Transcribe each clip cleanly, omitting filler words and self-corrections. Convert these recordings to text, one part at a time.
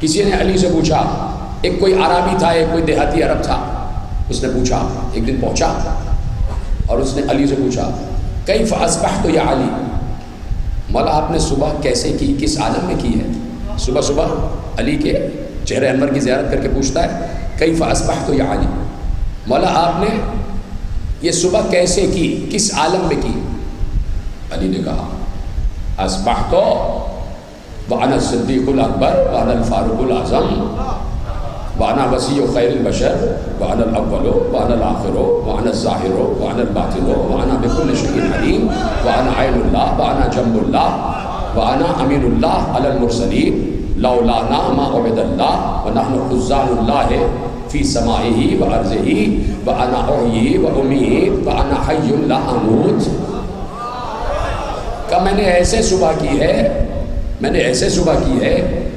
کسی نے علی سے پوچھا، ایک کوئی عربی تھا، ایک کوئی دیہاتی عرب تھا، اس نے پوچھا، ایک دن پہنچا اور اس نے علی سے پوچھا کیف اصبحت یا علی، مولا آپ نے صبح کیسے کی، کس عالم میں کی ہے؟ صبح صبح علی کے چہرے انور کی زیارت کر کے پوچھتا ہے کیف اصبحت یا علی، مولا آپ نے یہ صبح کیسے کی، کس عالم میں کی؟ علی نے کہا اصبحت وانا الصدیق الاکبر وانا الفاروق الاعظم وانا وسیع خیر البشر وانا الاول وانا الاخر وانا الظاہر وانا الباطن وانا بكل شيء علیم وانا عین اللہ وانا جنب اللہ وانا امین اللہ علی المرسلین لولانا ما عبد اللہ ونحن خزان اللہ فی سمائه وارضه وانا احیی وامیت وانا حی لا اموت۔ کہ میں نے ایسے صبح کی ہے، میں نے ایسے صبح کی ہے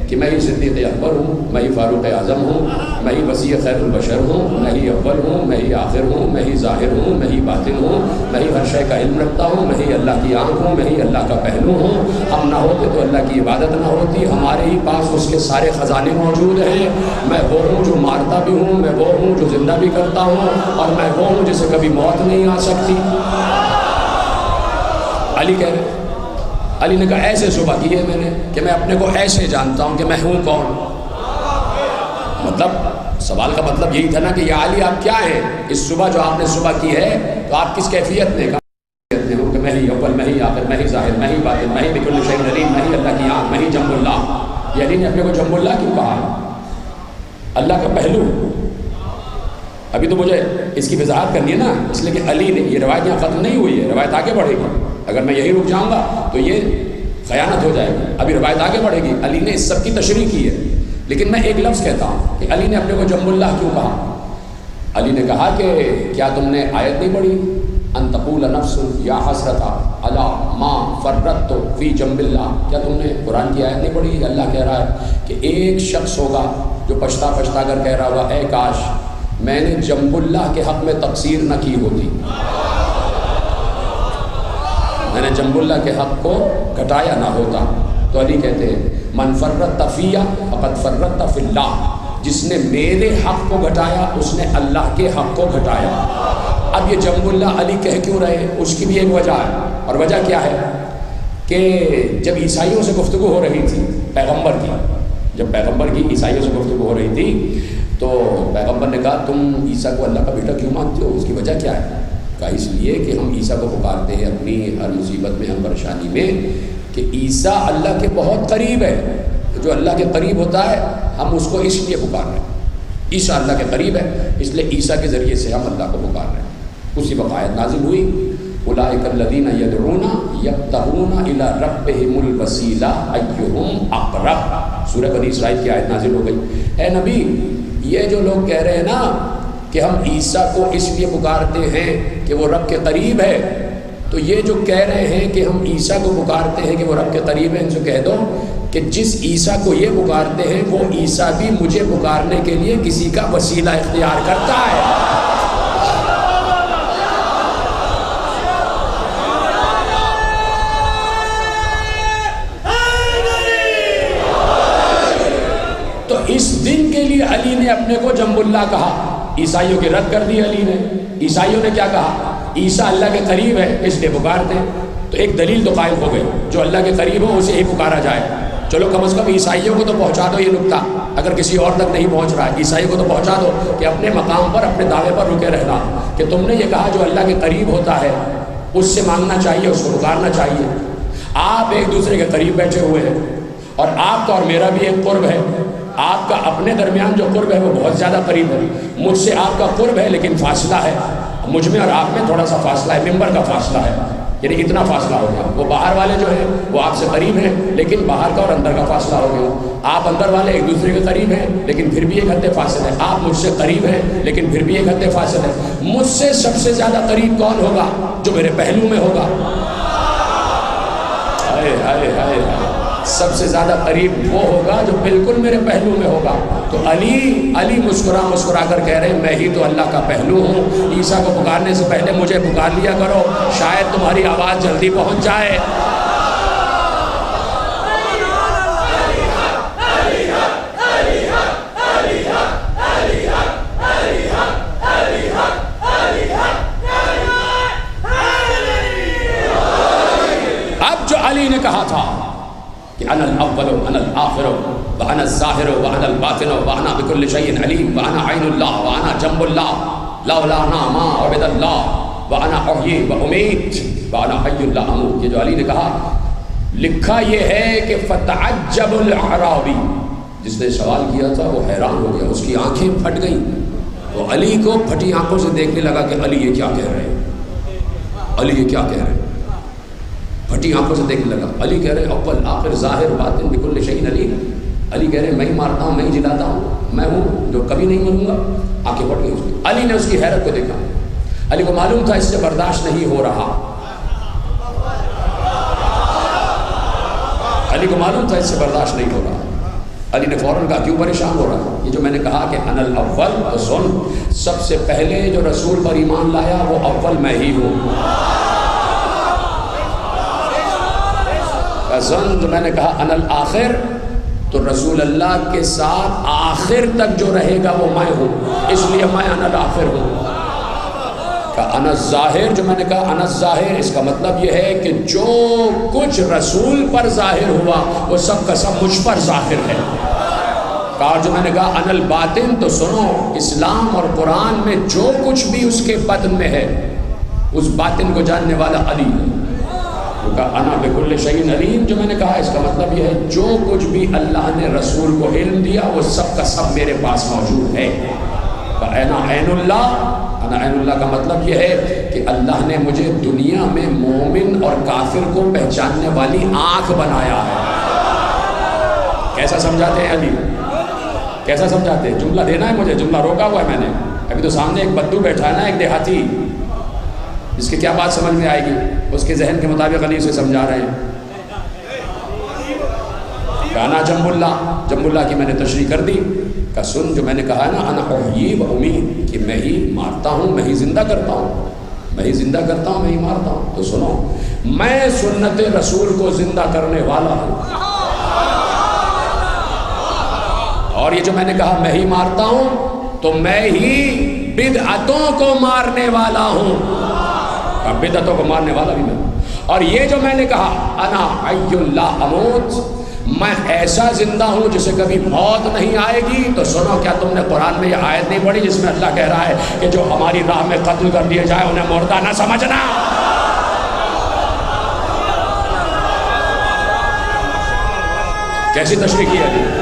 کہ میں ہی صدیق اکبر ہوں، میں ہی فاروق اعظم ہوں، میں ہی وسیع خیر البشر ہوں، میں ہی اول ہوں، میں ہی آخر ہوں، میں ہی ظاہر ہوں، میں ہی باطن ہوں، میں ہی ہر شے کا علم رکھتا ہوں، میں ہی اللہ کی آنکھ ہوں، میں ہی اللہ کا پہلو ہوں۔ ہم نہ ہوتے تو اللہ کی عبادت نہ ہوتی، ہمارے ہی پاس اس کے سارے خزانے موجود ہیں۔ میں وہ ہوں جو مارتا بھی ہوں، میں وہ ہوں جو زندہ بھی کرتا ہوں، اور میں وہ ہوں جسے کبھی موت نہیں آ سکتی۔ علی کہہ رہے، علی نے کہا ایسے صبح کی ہے میں نے کہ میں اپنے کو ایسے جانتا ہوں کہ میں ہوں کون۔ مطلب سوال کا مطلب یہی تھا نا کہ یا علی آپ کیا ہیں، اس صبح جو آپ نے صبح کی ہے تو آپ کس کیفیت میں؟ کہ میں ہی اول، میں ہی آخر، میں ہی ظاہر، میں ہی باطن، میں ہی بکل شیء علیم، میں ہی اللہ کی آنکھ، میں ہی جنب اللہ۔ یہ علی نے اپنے کو جنب اللہ کیوں کہا؟ اللہ کا پہلو۔ ابھی تو مجھے اس کی وضاحت کرنی ہے نا، اس لیے کہ علی نے، یہ روایت یہاں ختم نہیں ہوئی ہے، روایت آگے بڑھے گی۔ اگر میں یہی رک جاؤں گا تو یہ خیانت ہو جائے گی، ابھی روایت آگے بڑھے گی۔ علی نے اس سب کی تشریح کی ہے، لیکن میں ایک لفظ کہتا ہوں کہ علی نے اپنے کو جنب اللہ کیوں کہا؟ علی نے کہا کہ کیا تم نے آیت نہیں پڑھی ان تقول نفس یا حسرت علی ما فرطت فی جنب اللہ؟ کیا تم نے قرآن کی آیت نہیں پڑھی؟ اللہ کہہ رہا ہے کہ ایک شخص ہوگا جو پچھتا پچھتا کر کہہ رہا ہوگا اے کاش میں نے جنب اللہ کے حق میں تقصیر نہ کی ہوتی، میں نے جنب اللہ کے حق کو گھٹایا نہ ہوتا۔ تو علی کہتے ہیں من فرط فی فقد فرط فی اللہ، جس نے میرے حق کو گھٹایا اس نے اللہ کے حق کو گھٹایا۔ اب یہ جنب اللہ علی کہہ کیوں رہے، اس کی بھی ایک وجہ ہے، اور وجہ کیا ہے کہ جب عیسائیوں سے گفتگو ہو رہی تھی پیغمبر کی، جب پیغمبر کی عیسائیوں سے گفتگو ہو رہی تھی تو پیغمبر نے کہا تم عیسیٰ کو اللہ کا بیٹا کیوں مانتے ہو، اس کی وجہ کیا ہے؟ کہا اس لیے کہ ہم عیسیٰ کو پکارتے ہیں اپنی ہر مصیبت میں، ہر پریشانی میں، کہ عیسیٰ اللہ کے بہت قریب ہے، جو اللہ کے قریب ہوتا ہے ہم اس کو اس لیے پکار رہے ہیں، عیسیٰ اللہ کے قریب ہے اس لیے عیسیٰ کے ذریعے سے ہم اللہ کو پکار رہے ہیں۔ اسی وقت آیت نازل ہوئی اولئک الذین یدعون یبتغون الی ربہم الوسیلہ ایہم اقرب، سورہ بنی اسرائیل کی آیت نازل ہو گئی۔ اے نبی یہ جو لوگ کہہ رہے ہیں نا کہ ہم عیسیٰ کو اس لیے پکارتے ہیں کہ وہ رب کے قریب ہے، تو یہ جو کہہ رہے ہیں کہ ہم عیسیٰ کو پکارتے ہیں کہ وہ رب کے قریب ہے، ان سے کہہ دو کہ جس عیسیٰ کو یہ پکارتے ہیں وہ عیسیٰ بھی مجھے پکارنے کے لیے کسی کا وسیلہ اختیار کرتا ہے۔ تو اس دن کے لیے علی نے اپنے کو جنب اللہ کہا، عیسائیوں کی رد کر دی علی نے۔ عیسائیوں نے کیا کہا؟ عیسیٰ اللہ کے قریب ہے اس لیے پکارتے ہیں، تو ایک دلیل تو قائم ہو گئی، جو اللہ کے قریب ہو اسے ہی پکارا جائے۔ چلو کم از کم عیسائیوں کو تو پہنچا دو یہ نکتہ، اگر کسی اور تک نہیں پہنچ رہا ہے عیسائیوں کو تو پہنچا دو کہ اپنے مقام پر اپنے دعوے پر رکے رہنا، کہ تم نے یہ کہا جو اللہ کے قریب ہوتا ہے اس سے مانگنا چاہیے، اس کو پکارنا چاہیے۔ آپ ایک دوسرے کے قریب بیٹھے ہوئے ہیں، اور آپ کا اور میرا بھی ایک قرب ہے، آپ کا اپنے درمیان جو قرب ہے وہ بہت زیادہ قریب ہے، مجھ سے آپ کا قرب ہے لیکن فاصلہ ہے، مجھ میں اور آپ میں تھوڑا سا فاصلہ ہے، ممبر کا فاصلہ ہے، یعنی اتنا فاصلہ ہو گیا۔ وہ باہر والے جو ہیں وہ آپ سے قریب ہیں لیکن باہر کا اور اندر کا فاصلہ ہو گیا۔ آپ اندر والے ایک دوسرے کے قریب ہیں لیکن پھر بھی ایک حد فاصل ہے، آپ مجھ سے قریب ہیں لیکن پھر بھی ایک حد فاصل ہے۔ مجھ سے سب سے زیادہ قریب کون ہوگا؟ جو میرے پہلو میں ہوگا۔ ہائے ہائے ہائے، سب سے زیادہ قریب وہ ہوگا جو بالکل میرے پہلو میں ہوگا۔ تو علی مسکرا کر کہہ رہے ہیں میں ہی تو اللہ کا پہلو ہوں، عیسیٰ کو پکارنے سے پہلے مجھے پکار لیا کرو، شاید تمہاری آواز جلدی پہنچ جائے۔ تھا کہ انا الاول وانا الآخر وانا الظاہر وانا الباطن وانا بكل شيء علیم وانا عین اللہ وانا جنب اللہ لولا انا ما عبد اللہ وانا احیی وامیت وانا حی لا اموت. یہ جو علی نے کہا لکھا یہ ہے کہ فتعجب الاعرابی، جس نے سوال کیا تھا وہ حیران ہو گیا، اس کی آنکھیں پھٹ گئیں. وہ علی کو پھٹی آنکھوں سے دیکھنے لگا کہ علی یہ کیا کہہ رہے ہیں، علی یہ کیا کہہ رہے ہیں. پھٹی آنکھوں سے دیکھنے لگا. علی کہہ رہے اول آخر ظاہر باطن بکل شیء علیم. علی کہہ رہے میں ہی مارتا ہوں، میں ہی جلاتا ہوں، میں ہوں جو کبھی نہیں مروں گا. آنکھیں پھٹ گئی اس کی. علی نے اس کی حیرت کو دیکھا. علی کو معلوم تھا اس سے برداشت نہیں ہو رہا. علی کو معلوم تھا اس سے برداشت نہیں ہو رہا. علی نے فوراً کہا کیوں پریشان ہو رہا ہے؟ یہ جو میں نے کہا کہ انا الاول تو سن، سب سے پہلے جو رسول پر ایمان لایا وہ اول میں ہی ہوں. سن تو میں نے کہا انا الآخر، تو رسول اللہ کے ساتھ آخر تک جو رہے گا وہ میں ہوں، اس لیے میں انا الآخر ہوں. کہ انا الظاہر، جو میں نے کہا انا الظاہر، اس کا مطلب یہ ہے کہ جو کچھ رسول پر ظاہر ہوا وہ سب کا سب مجھ پر ظاہر ہے. اور جو میں نے کہا انا الباطن، تو سنو اسلام اور قرآن میں جو کچھ بھی اس کے باطن میں ہے اس باطن کو جاننے والا علی ہے. انا بکل شیء علیم، جو میں نے کہا اس کا مطلب یہ ہے جو کچھ بھی اللہ نے رسول کو علم دیا وہ سب کا سب میرے پاس موجود ہے. انا عین اللہ، انا عین اللہ کا مطلب یہ ہے کہ اللہ نے مجھے دنیا میں مومن اور کافر کو پہچاننے والی آنکھ بنایا ہے. کیسا سمجھاتے ہیں علی؟ کیسا سمجھاتے ہیں؟ جملہ دینا ہے مجھے، جملہ روکا ہوا ہے میں نے. ابھی تو سامنے ایک بدو بیٹھا ہے نا، ایک دیہاتی، جس کی کیا بات سمجھ میں آئے گی؟ اس کے ذہن کے مطابق علی اسے سمجھا رہے ہیں. کہنا جنب اللہ کی میں نے تشریح کر دی. کہ سن جو میں نے کہا نا انا احیی و امیت، کہ میں ہی مارتا ہوں، میں ہی زندہ کرتا ہوں، میں ہی زندہ کرتا ہوں، میں ہی مارتا ہوں. تو سنو میں سنت رسول کو زندہ کرنے والا ہوں. اور یہ جو میں نے کہا میں ہی مارتا ہوں تو میں ہی بدعتوں کو مارنے والا ہوں. بدعتوں کو مارنے والا بھی میں. اور یہ جو میں نے کہا انا حی لا اموت، میں ایسا زندہ ہوں جسے کبھی موت نہیں آئے گی. تو سنو کیا تم نے قرآن میں یہ آیت نہیں پڑھی جس میں اللہ کہہ رہا ہے کہ جو ہماری راہ میں قتل کر دیے جائے انہیں مردہ نہ سمجھنا. کیسی تشریح کی ہے؟